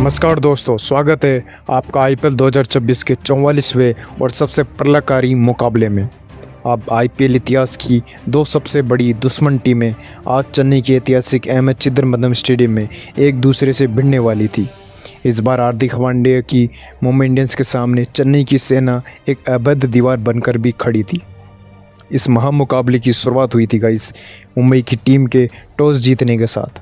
नमस्कार दोस्तों, स्वागत है आपका आईपीएल 2026 के 44वें और सबसे प्रलयकारी मुकाबले में। अब आईपीएल इतिहास की दो सबसे बड़ी दुश्मन टीमें आज चेन्नई के ऐतिहासिक अहमद चिदंबरम स्टेडियम में एक दूसरे से भिड़ने वाली थी। इस बार हार्दिक पांड्या की मुंबई इंडियंस के सामने चेन्नई की सेना एक अभेद्य दीवार बनकर भी खड़ी थी। इस महामुकाबले की शुरुआत हुई थी गाइस मुंबई की टीम के टॉस जीतने के साथ,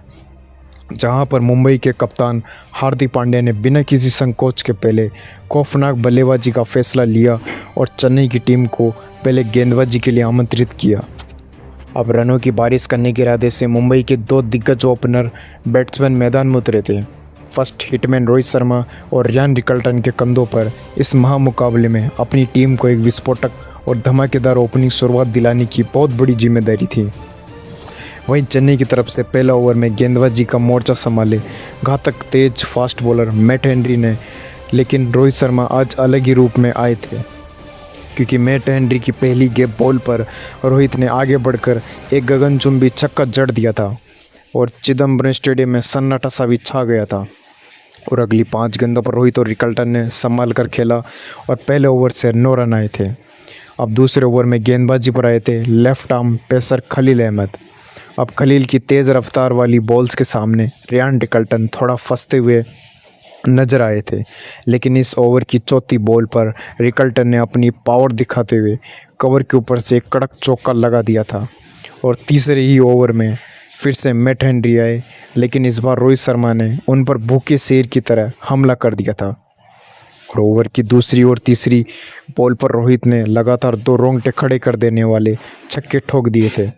जहां पर मुंबई के कप्तान हार्दिक पांड्या ने बिना किसी संकोच के पहले खौफनाक बल्लेबाजी का फैसला लिया और चेन्नई की टीम को पहले गेंदबाजी के लिए आमंत्रित किया। अब रनों की बारिश करने के इरादे से मुंबई के दो दिग्गज ओपनर बैट्समैन मैदान में उतरे थे। फर्स्ट हिटमैन रोहित शर्मा और रियान रिकल्टन के कंधों पर इस महामुकाबले में अपनी टीम को एक विस्फोटक और धमाकेदार ओपनिंग शुरुआत दिलाने की बहुत बड़ी जिम्मेदारी थी। वहीं चेन्नई की तरफ से पहला ओवर में गेंदबाजी का मोर्चा संभाले घातक तेज फास्ट बॉलर मैट हेनरी ने, लेकिन रोहित शर्मा आज अलग ही रूप में आए थे, क्योंकि मैट हेनरी की पहली गैप बॉल पर रोहित ने आगे बढ़कर एक गगनचुंबी छक्का जड़ दिया था और चिदंबरम स्टेडियम में सन्नाटा सा भी छा गया था। और अगली 5 गेंदों पर रोहित और रिकल्टन ने संभाल कर खेला और पहले ओवर से 9 रन आए थे। अब दूसरे ओवर में गेंदबाजी पर आए थे left arm pacer Khalil Ahmed. अब खलील की तेज़ रफ्तार वाली बॉल्स के सामने रियान रिकल्टन थोड़ा फंसते हुए नजर आए थे, लेकिन इस ओवर की चौथी बॉल पर रिकल्टन ने अपनी पावर दिखाते हुए कवर के ऊपर से एक कड़क चौका लगा दिया था। और तीसरे ही ओवर में फिर से मैट हेनरी आए, लेकिन इस बार रोहित शर्मा ने उन पर भूखे शेर की तरह हमला कर दिया था। और ओवर की दूसरी और तीसरी बॉल पर रोहित ने लगातार 2 रोंगटे खड़े कर देने वाले छक्के ठोक दिए थे।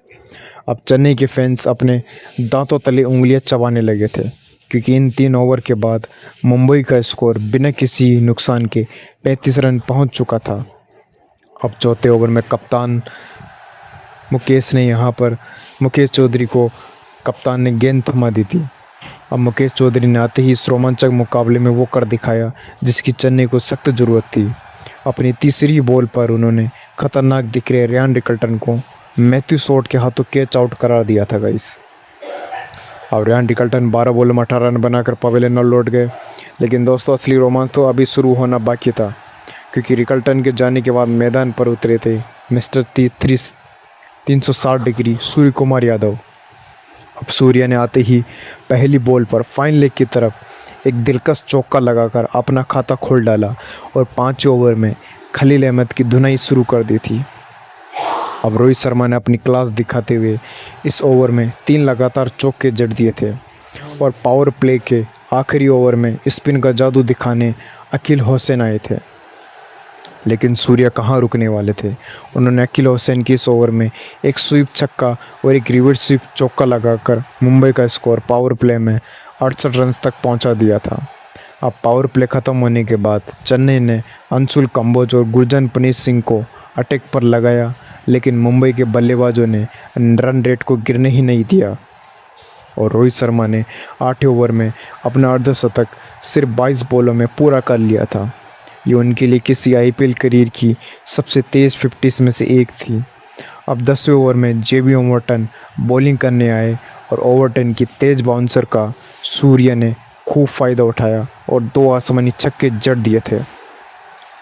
अब चेन्नई के फैंस अपने दांतों तले उंगलियां चबाने लगे थे, क्योंकि इन 3 ओवर के बाद मुंबई का स्कोर बिना किसी नुकसान के 35 रन पहुंच चुका था। अब चौथे ओवर में कप्तान मुकेश चौधरी को कप्तान ने गेंद थमा दी थी। अब मुकेश चौधरी ने आते ही इस रोमांचक मुकाबले में वो कर दिखाया जिसकी चेन्नई को सख्त ज़रूरत थी। अपनी तीसरी बॉल पर उन्होंने खतरनाक दिख रहे रियान रिकल्टन को मैथ्यू शॉट के हाथों कैच आउट करार दिया था गाइस। और रियान रिकल्टन 12 बॉल में 18 रन बनाकर पवेलियन में लौट गए। लेकिन दोस्तों, असली रोमांच तो अभी शुरू होना बाकी था, क्योंकि रिकल्टन के जाने के बाद मैदान पर उतरे थे मिस्टर 360 डिग्री सूर्य कुमार यादव। अब सूर्या ने आते ही पहली बॉल पर फाइन लेग की तरफ एक दिलकश चौका लगाकर अपना खाता खोल डाला और 5वें ओवर में खलील अहमद की धुनाई शुरू कर दी थी। अब रोहित शर्मा ने अपनी क्लास दिखाते हुए इस ओवर में 3 लगातार चौके जड़ दिए थे और पावर प्ले के आखिरी ओवर में स्पिन का जादू दिखाने अकील हुसैन आए थे। लेकिन सूर्या कहाँ रुकने वाले थे। उन्होंने अकील हुसैन की इस ओवर में एक स्वीप छक्का और एक रिवर्स स्वीप चौका लगाकर मुंबई का स्कोर पावर प्ले में 68 रन तक पहुंचा दिया था। अब पावर प्ले ख़त्म होने के बाद चेन्नई ने अंशुल कंबोज और गुरजनप्रीत सिंह को अटैक पर लगाया, लेकिन मुंबई के बल्लेबाजों ने रन रेट को गिरने ही नहीं दिया और रोहित शर्मा ने 8वें ओवर में अपना अर्धशतक सिर्फ 22 बॉलों में पूरा कर लिया था। ये उनके लिए किसी आईपीएल करियर की सबसे तेज़ 50s में से एक थी। अब 10वें ओवर में जेबी ओवरटन बॉलिंग करने आए और ओवरटन की तेज़ बाउंसर का सूर्या ने खूब फ़ायदा उठाया और 2 आसमानी छक्के जड़ दिए थे।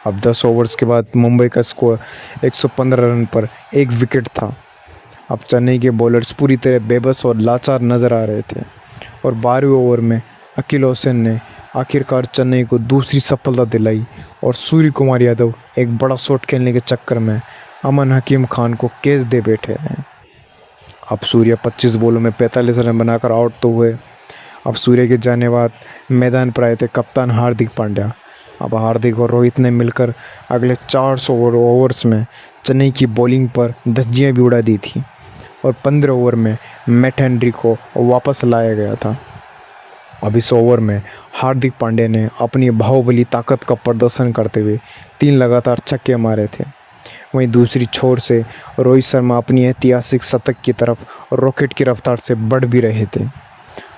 अब 10 ओवर्स के बाद मुंबई का स्कोर 115 रन पर 1 विकेट था। अब चेन्नई के बॉलर्स पूरी तरह बेबस और लाचार नज़र आ रहे थे और 12वें ओवर में अकील हुसैन ने आखिरकार चेन्नई को दूसरी सफलता दिलाई और सूर्य कुमार यादव एक बड़ा शॉट खेलने के चक्कर में अमन हकीम खान को कैच दे बैठे हैं। अब सूर्या 25 बॉलों में 45 रन बनाकर आउट तो हुए। अब सूर्य के जाने बाद मैदान पर आए थे कप्तान हार्दिक पांड्या। अब हार्दिक और रोहित ने मिलकर अगले 400 ओवर्स में चेन्नई की बॉलिंग पर धज्जियाँ भी उड़ा दी थी और 15 ओवर में मैट हेनरी को वापस लाया गया था। अब इस ओवर में हार्दिक पांड्या ने अपनी बाहुबली ताकत का प्रदर्शन करते हुए 3 लगातार छक्के मारे थे। वहीं दूसरी छोर से रोहित शर्मा अपनी ऐतिहासिक शतक की तरफ रॉकेट की रफ्तार से बढ़ भी रहे थे।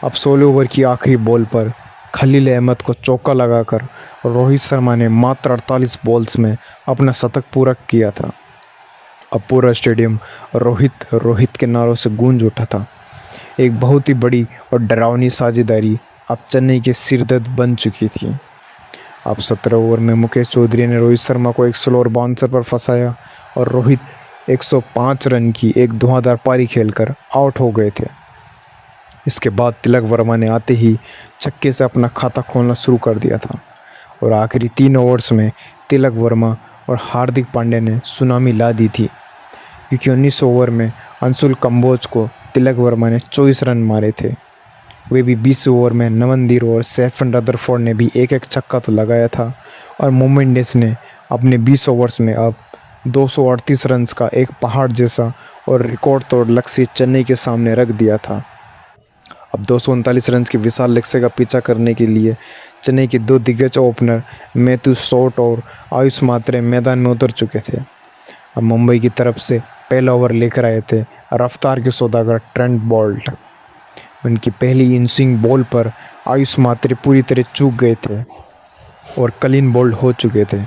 अब 16 ओवर की आखिरी बॉल पर खलील अहमद को चौका लगाकर रोहित शर्मा ने मात्र 48 बॉल्स में अपना शतक पूरा किया था। अब पूरा स्टेडियम रोहित रोहित के नारों से गूंज उठा था। एक बहुत ही बड़ी और डरावनी साझेदारी अब चेन्नई के सिरदर्द बन चुकी थी। अब 17 ओवर में मुकेश चौधरी ने रोहित शर्मा को एक स्लोअर बाउंसर पर फंसाया और रोहित 105 रन की एक धुआंधार पारी खेलकर आउट हो गए थे। इसके बाद तिलक वर्मा ने आते ही छक्के से अपना खाता खोलना शुरू कर दिया था और आखिरी 3 ओवर्स में तिलक वर्मा और हार्दिक पांड्या ने सुनामी ला दी थी, क्योंकि 19 ओवर में अंशुल कंबोज को तिलक वर्मा ने 24 रन मारे थे। वे भी 20 ओवर में नवनदीप और स्टेफन रदरफोर्ड ने भी एक छक्का तो लगाया था और मुंबई इंडियंस ने अपने 20 ओवर्स में अब 238 रन का एक पहाड़ जैसा और रिकॉर्ड तोड़ लक्ष्य चेन्नई के सामने रख दिया था। अब 239 रन के विशाल लक्ष्य का पीछा करने के लिए चेन्नई के 2 दिग्गज ओपनर मैथ्यू शॉट और आयुष मात्रे मैदान में उतर चुके थे। अब मुंबई की तरफ से पहला ओवर लेकर आए थे रफ्तार के सौदागर ट्रेंट बोल्ट। उनकी पहली इनिंग बॉल पर आयुष मात्रे पूरी तरह चूक गए थे और क्लीन बोल्ड हो चुके थे।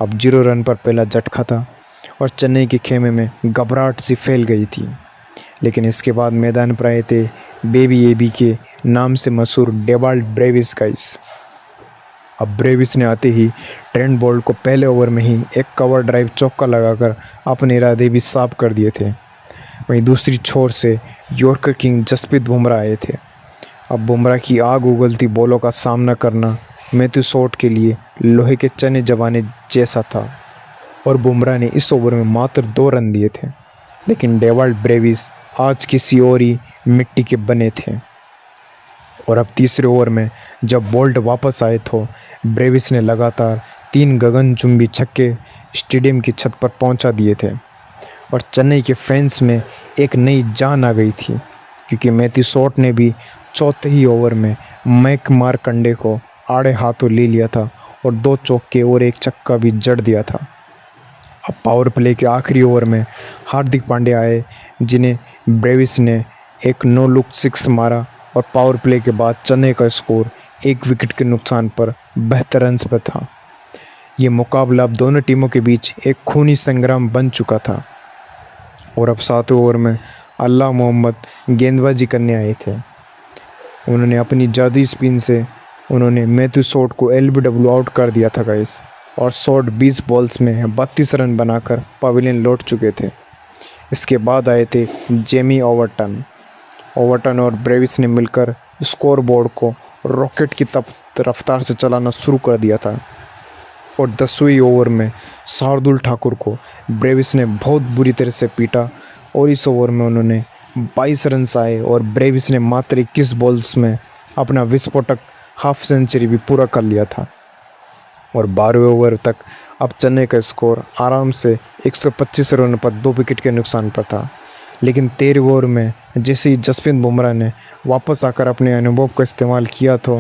अब 0 रन पर पहला झटका था और चेन्नई के खेमे में घबराहट सी फैल गई थी। लेकिन इसके बाद मैदान पर आए थे बेबी एबी के नाम से मशहूर डेवाल्ड ब्रेविस गाइस। अब ब्रेविस ने आते ही ट्रेंट बोल्ट को पहले ओवर में ही एक कवर ड्राइव चौका लगाकर अपने इरादे भी साफ कर दिए थे। वहीं दूसरी छोर से यॉर्कर किंग जसप्रीत बुमराह आए थे। अब बुमराह की आग उगलती बॉलों का सामना करना मैथ्यू शॉट के लिए लोहे के चने जमाने जैसा था और बुमराह ने इस ओवर में मात्र 2 रन दिए थे। लेकिन डेवाल्ड ब्रेविस आज किसी और ही मिट्टी के बने थे और अब तीसरे ओवर में जब बोल्ट वापस आए तो ब्रेविस ने लगातार 3 गगनचुंबी छक्के स्टेडियम की छत पर पहुंचा दिए थे और चेन्नई के फैंस में एक नई जान आ गई थी, क्योंकि मैथ्यू शॉट ने भी चौथे ही ओवर में मैक मार्कंडे को आड़े हाथों ले लिया था और 2 चौके और एक छक्का भी जड़ दिया था। अब पावर प्ले के आखिरी ओवर में हार्दिक पांड्या आए, जिन्हें ब्रेविस ने एक नो लुक 6 मारा और पावर प्ले के बाद चेन्नई का स्कोर 1 विकेट के नुकसान पर 72 रन पर था। ये मुकाबला अब दोनों टीमों के बीच एक खूनी संग्राम बन चुका था और अब 7वें ओवर में अल्लाह मोहम्मद गेंदबाजी करने आए थे। उन्होंने अपनी जादुई स्पिन से उन्होंने मैथ्यू शॉट को LBW आउट कर दिया था गाइस और शॉट 20 बॉल्स में 32 रन बनाकर पवेलियन लौट चुके थे। इसके बाद आए थे जेमी ओवर्टन और ब्रेविस ने मिलकर स्कोर बोर्ड को रॉकेट की रफ्तार से चलाना शुरू कर दिया था और 10वें ओवर में शार्दुल ठाकुर को ब्रेविस ने बहुत बुरी तरह से पीटा और इस ओवर में उन्होंने 22 रन आए और ब्रेविस ने मात्र 21 बॉल्स में अपना विस्फोटक हाफ सेंचुरी भी पूरा कर लिया था और 12वें ओवर तक अब चेन्नई का स्कोर आराम से 125 रन पर 2 विकेट के नुकसान पर था। लेकिन 13वें ओवर में जैसे ही जसप्रीत बुमराह ने वापस आकर अपने अनुभव का इस्तेमाल किया तो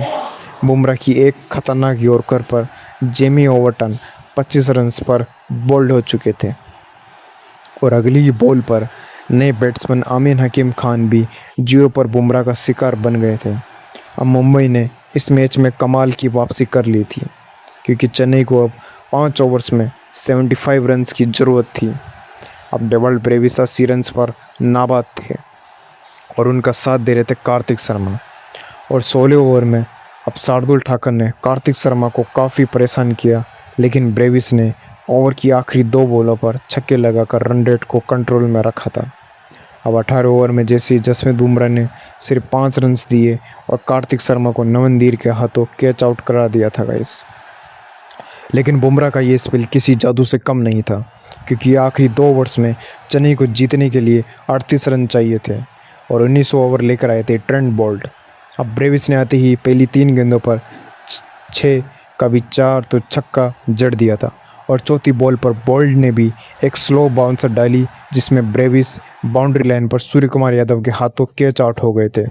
बुमराह की एक खतरनाक यॉर्कर पर जेमी ओवर्टन 25 रन पर बोल्ड हो चुके थे और अगली ही बॉल पर नए बैट्समैन आमीन हकीम खान भी 0 पर बुमराह का शिकार बन गए थे। अब मुंबई ने इस मैच में कमाल की वापसी कर ली थी, क्योंकि चेन्नई को अब 5 ओवर्स में 75 रन की ज़रूरत थी। अब डेवाल्ड ब्रेविस 80 रन पर नाबाद थे और उनका साथ दे रहे थे कार्तिक शर्मा और 16 ओवर में अब शार्दुल ठाकुर ने कार्तिक शर्मा को काफ़ी परेशान किया, लेकिन ब्रेविस ने ओवर की आखिरी 2 बॉलों पर छक्के लगाकर रन रेट को कंट्रोल में रखा था। अब 18 ओवर में जैसे ही जसप्रीत बुमराह ने सिर्फ 5 रन दिए और कार्तिक शर्मा को नवनदीप के हाथों कैच आउट करा दिया था गाइस। लेकिन बुमराह का ये स्पेल किसी जादू से कम नहीं था, क्योंकि आखिरी 2 ओवर्स में चेन्नई को जीतने के लिए 38 रन चाहिए थे और 19 ओवर लेकर आए थे ट्रेंट बोल्ट। अब ब्रेविस ने आते ही पहली 3 गेंदों पर 6 का भी 4 तो छक्का जड़ दिया था और चौथी बॉल पर बोल्ट ने भी एक स्लो बाउंसर डाली, जिसमें ब्रेविस बाउंड्री लाइन पर सूर्य कुमार यादव के हाथों कैच आउट हो गए थे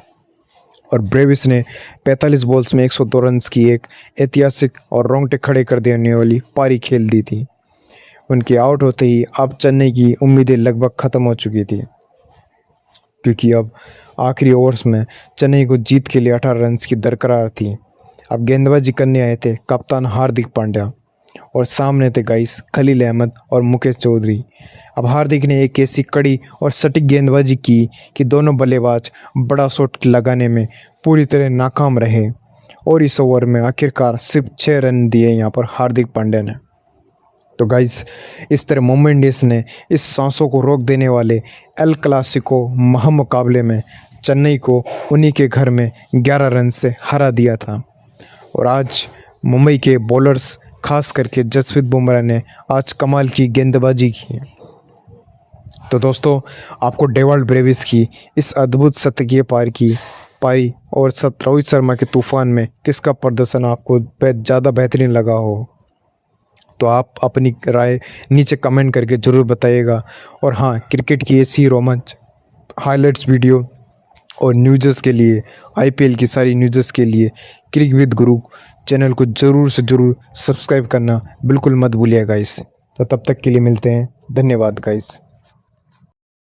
और ब्रेविस ने 45 बॉल्स में 102 रन की एक ऐतिहासिक और रोंगटे खड़े कर देने वाली पारी खेल दी थी। उनके आउट होते ही अब चेन्नई की उम्मीदें लगभग ख़त्म हो चुकी थी, क्योंकि अब आखिरी ओवर्स में चेन्नई को जीत के लिए 18 रन की दरकार थी। अब गेंदबाजी करने आए थे कप्तान हार्दिक पांड्या और सामने थे गाइस खलील अहमद और मुकेश चौधरी। अब हार्दिक ने एक ऐसी कड़ी और सटीक गेंदबाजी की कि दोनों बल्लेबाज बड़ा शॉट लगाने में पूरी तरह नाकाम रहे और इस ओवर में आखिरकार सिर्फ 6 रन दिए यहाँ पर हार्दिक पांड्या ने। तो गाइस, इस तरह मुंबई इंडियंस ने इस सांसों को रोक देने वाले एल क्लासिको महामुकाबले में चेन्नई को उन्हीं के घर में 11 रन से हरा दिया था। और आज मुंबई के बॉलर्स खास करके जसप्रीत बुमराह ने आज कमाल की गेंदबाजी की है। तो दोस्तों, आपको डेवाल्ड ब्रेविस की इस अद्भुत शतकीय पारी और रोहित शर्मा के तूफान में किसका प्रदर्शन आपको ज़्यादा बेहतरीन लगा हो, तो आप अपनी राय नीचे कमेंट करके ज़रूर बताइएगा। और हाँ, क्रिकेट की ऐसी रोमांच हाइलाइट्स वीडियो और न्यूज़ के लिए, आईपीएल की सारी न्यूज़ के लिए क्रिक विद गुरु चैनल को ज़रूर से ज़रूर सब्सक्राइब करना बिल्कुल मत भूलिएगा। इससे तो तब तक के लिए मिलते हैं। धन्यवाद गाइस।